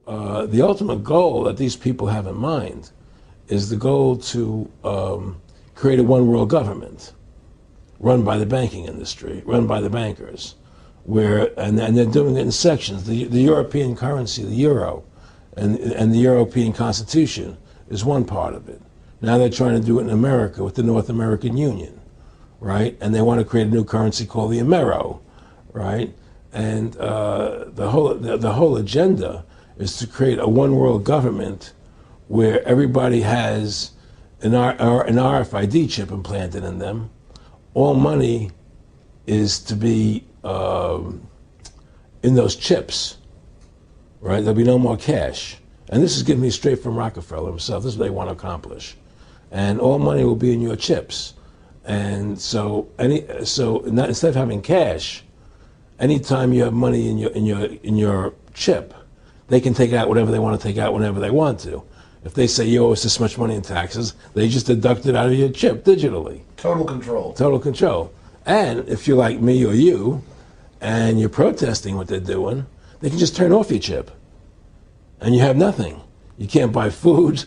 The ultimate goal that these people have in mind is the goal to create a one world government run by the banking industry, run by the bankers, and they're doing it in sections. The European currency, the euro, and the European Constitution is one part of it. Now they're trying to do it in America with the North American Union, right? And they want to create a new currency called the Amero, right? And the whole agenda is to create a one world government where everybody has an RFID chip implanted in them. All money is to be in those chips, right? There'll be no more cash. And this is given me straight from Rockefeller himself. This is what they want to accomplish. And all money will be in your chips. And so instead of having cash, anytime you have money in your chip, they can take out whatever they want to take out whenever they want to. If they say you owe us this much money in taxes, they just deduct it out of your chip digitally. Total control. Total control. And if you're like me or you, and you're protesting what they're doing, they can just turn off your chip. And you have nothing. You can't buy food.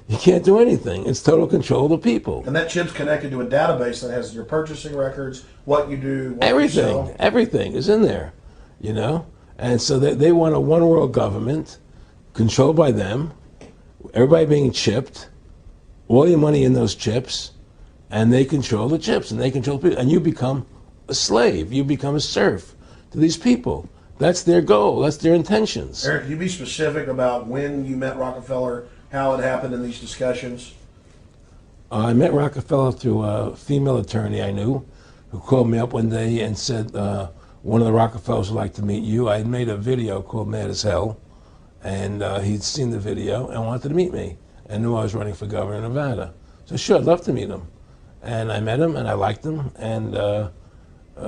You can't do anything. It's total control of the people. And that chip's connected to a database that has your purchasing records, what you do, what everything, you sell. Everything is in there, you know? And so they want a one world government controlled by them, everybody being chipped, all your money in those chips, and they control the chips, and they control people. And you become a slave. You become a serf to these people. That's their goal. That's their intentions. Eric, can you be specific about when you met Rockefeller, how it happened in these discussions? I met Rockefeller through a female attorney I knew who called me up one day and said, one of the Rockefellers would like to meet you. I had made a video called Mad as Hell, and he'd seen the video and wanted to meet me and knew I was running for governor of Nevada. So sure, I'd love to meet him. And I met him and I liked him, and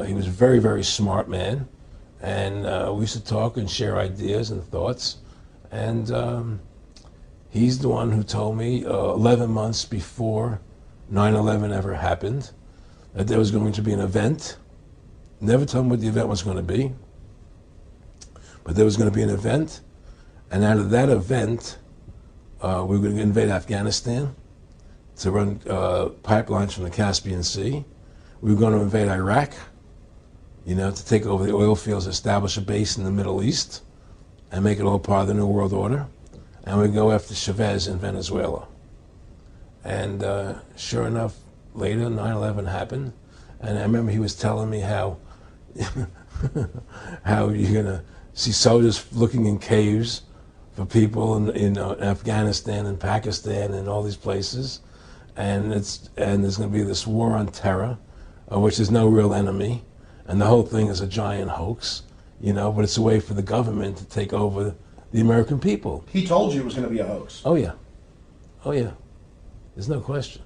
he was a very, very smart man. And we used to talk and share ideas and thoughts. And he's the one who told me 11 months before 9/11 ever happened that there was going to be an event. Never told him what the event was going to be, but there was going to be an event. And out of that event, we were going to invade Afghanistan to run pipelines from the Caspian Sea. We were going to invade Iraq, you know, to take over the oil fields, establish a base in the Middle East, and make it all part of the New World Order. And we go after Chavez in Venezuela. And sure enough, later 9/11 happened. And I remember he was telling me how how you're going to see soldiers looking in caves for people in Afghanistan and Pakistan and all these places. And there's going to be this war on terror, which is no real enemy. And the whole thing is a giant hoax, you know, but it's a way for the government to take over the American people. He told you it was going to be a hoax. Oh, yeah. Oh, yeah. There's no question.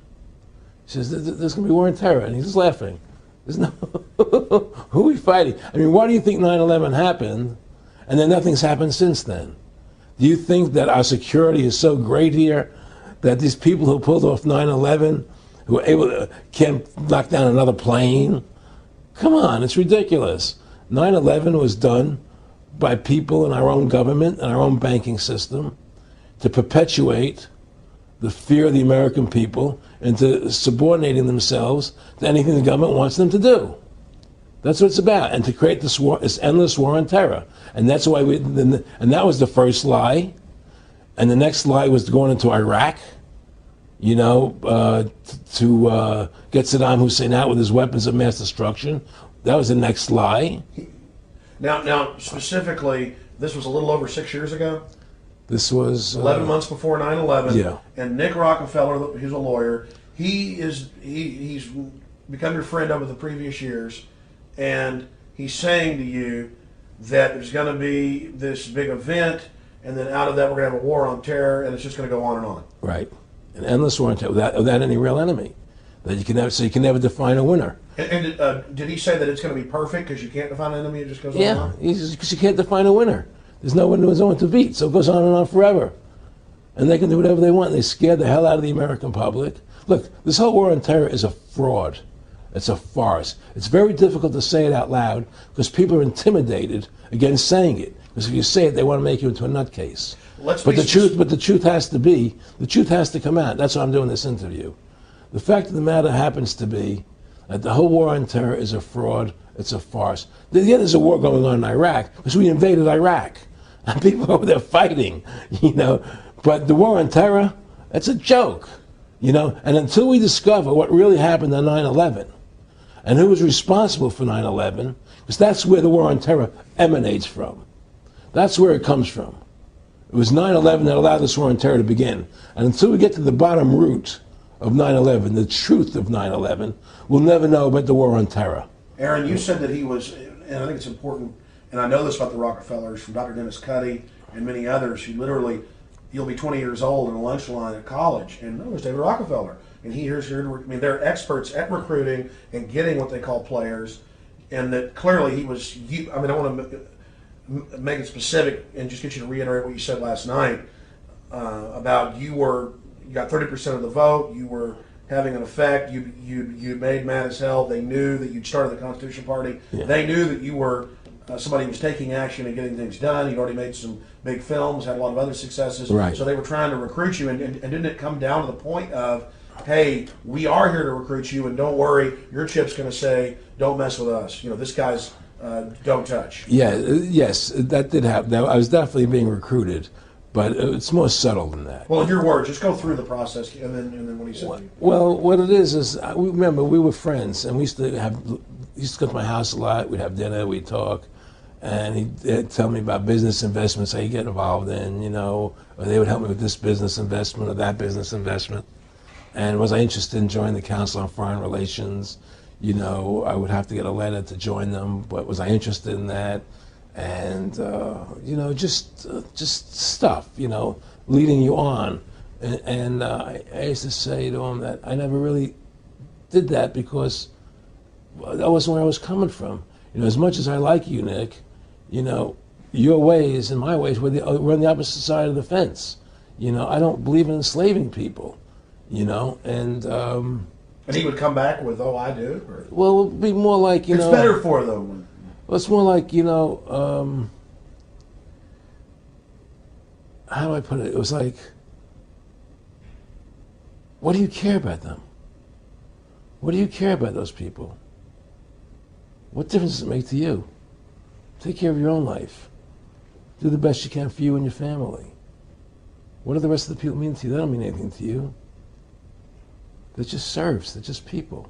He says, there's going to be war on terror. And he's just laughing. There's no... Who are we fighting? I mean, why do you think 9/11 happened and then nothing's happened since then? Do you think that our security is so great here that these people who pulled off 9/11, who were able to, can't knock down another plane? Come on, it's ridiculous. 9/11 was done by people in our own government and our own banking system to perpetuate the fear of the American people into subordinating themselves to anything the government wants them to do. That's what it's about, and to create this war, this endless war on terror. And that's why and that was the first lie. And the next lie was going into Iraq, you know, to get Saddam Hussein out with his weapons of mass destruction. That was the next lie. Now, specifically, this was a little over 6 years ago? This was 11 months before 9/11. Yeah. And Nick Rockefeller, who's a lawyer, he's become your friend over the previous years, and he's saying to you that there's going to be this big event, and then out of that we're going to have a war on terror, and it's just going to go on and on. Right, an endless war on terror without any real enemy. That you can never, so you can never define a winner. And did he say that it's going to be perfect because you can't define an enemy? It just goes on and on. Yeah, because you can't define a winner. There's no one to beat, so it goes on and on forever. And they can do whatever they want. They scare the hell out of the American public. Look, this whole war on terror is a fraud. It's a farce. It's very difficult to say it out loud because people are intimidated against saying it. Because if you say it, they want to make you into a nutcase. Let's But be the truth has to come out. That's why I'm doing this interview. The fact of the matter happens to be that the whole war on terror is a fraud. It's a farce. There's a war going on in Iraq because we invaded Iraq. And people over there fighting, you know. But the war on terror, it's a joke, you know. And until we discover what really happened on 9/11 and who was responsible for 9/11, because that's where the war on terror emanates from. That's where it comes from. It was 9/11 that allowed this war on terror to begin. And until we get to the bottom root of 9/11, the truth of 9/11, we'll never know about the war on terror. Aaron, you said that he was, and I think it's important, and I know this about the Rockefellers from Dr. Dennis Cuddy and many others who literally, you'll be 20 years old in a lunch line at college, and there's David Rockefeller. And here's here. I mean, they're experts at recruiting and getting what they call players, and that clearly he was. I mean, I want to make it specific and just get you to reiterate what you said last night about you got 30% of the vote. You were having an effect. You made mad as hell. They knew that you'd started the Constitution Party. Yeah. They knew that you were somebody who was taking action and getting things done. You'd already made some big films, had a lot of other successes. Right. So they were trying to recruit you, and didn't it come down to the point of, hey, we are here to recruit you, and don't worry, your chip's going to say, don't mess with us. You know, this guy's don't touch. Yeah, yes, that did happen. I was definitely being recruited, but it's more subtle than that. Well, in your words, just go through the process, and then what he said. Well, what it is remember, we were friends, and we used to go to my house a lot. We'd have dinner, we'd talk, and he'd tell me about business investments I get involved in, you know, or they would help me with this business investment or that business investment. And was I interested in joining the Council on Foreign Relations? You know, I would have to get a letter to join them, but was I interested in that? And, you know, just stuff, you know, leading you on. And I used to say to him that I never really did that because that wasn't where I was coming from. You know, as much as I like you, Nick, you know, your ways and my ways, we're on the opposite side of the fence. You know, I don't believe in enslaving people, you know, and he would come back with, oh, I do? Or? Well, it would be more like, you know. It's better for them. Well, it's more like, you know, how do I put it? It was like, what do you care about them? What do you care about those people? What difference does it make to you? Take care of your own life. Do the best you can for you and your family. What do the rest of the people mean to you? They don't mean anything to you. They're just serfs. They're just people.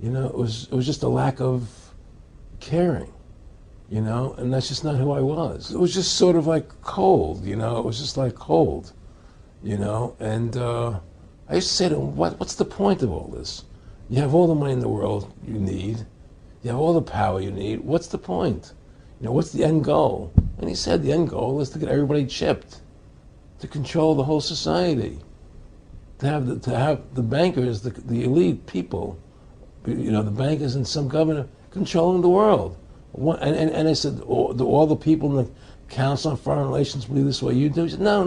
You know, it was just a lack of caring, you know, and that's just not who I was. It was just sort of like cold, you know. It was just like cold, you know. And I used to say to him, what's the point of all this? You have all the money in the world you need. You have all the power you need. What's the point? You know, what's the end goal? And he said the end goal is to get everybody chipped, to control the whole society, to have the bankers, the elite people, you know, the bankers and some governor controlling the world. And I said, all the people in the Council on Foreign Relations believe this way you do? He said, no.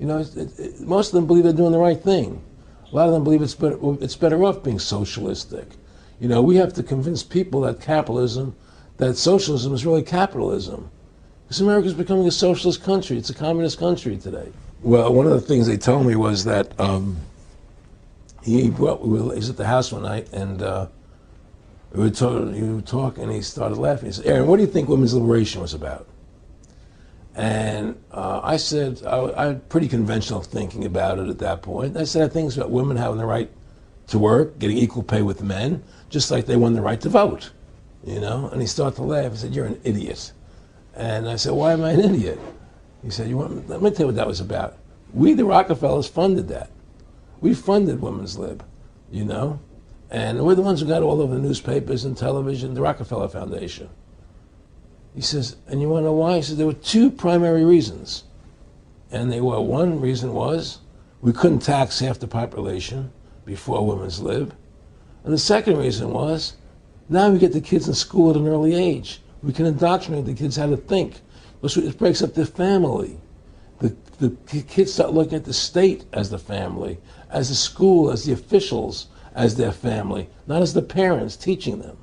You know, most of them believe they're doing the right thing. A lot of them believe it's better off being socialistic. You know, we have to convince people that that socialism is really capitalism. Because America's becoming a socialist country. It's a communist country today. Well, one of the things they told me was that he was at the house one night, and we were talking, and he started laughing. He said, Aaron, what do you think women's liberation was about? And I said, I had pretty conventional thinking about it at that point. I said, I think it's about women having the right to work, getting equal pay with men, just like they won the right to vote, you know? And he started to laugh. He said, you're an idiot. And I said, why am I an idiot? He said, let me tell you what that was about. We, the Rockefellers, funded that. We funded Women's Lib, you know? And we're the ones who got all over the newspapers and television, the Rockefeller Foundation. He says, and you want to know why? He said, there were two primary reasons. And they were, one reason was we couldn't tax half the population before Women's Lib. And the second reason was, now we get the kids in school at an early age. We can indoctrinate the kids how to think. It breaks up the family. The kids start looking at the state as the family, as the school, as the officials, as their family, not as the parents teaching them.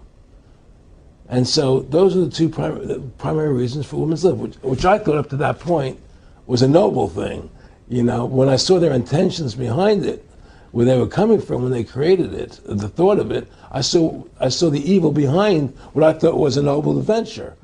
And so those are the two primary reasons for women's lib, which I thought up to that point was a noble thing. You know, when I saw their intentions behind it, where they were coming from when they created it, the thought of it, I saw the evil behind what I thought was a noble adventure.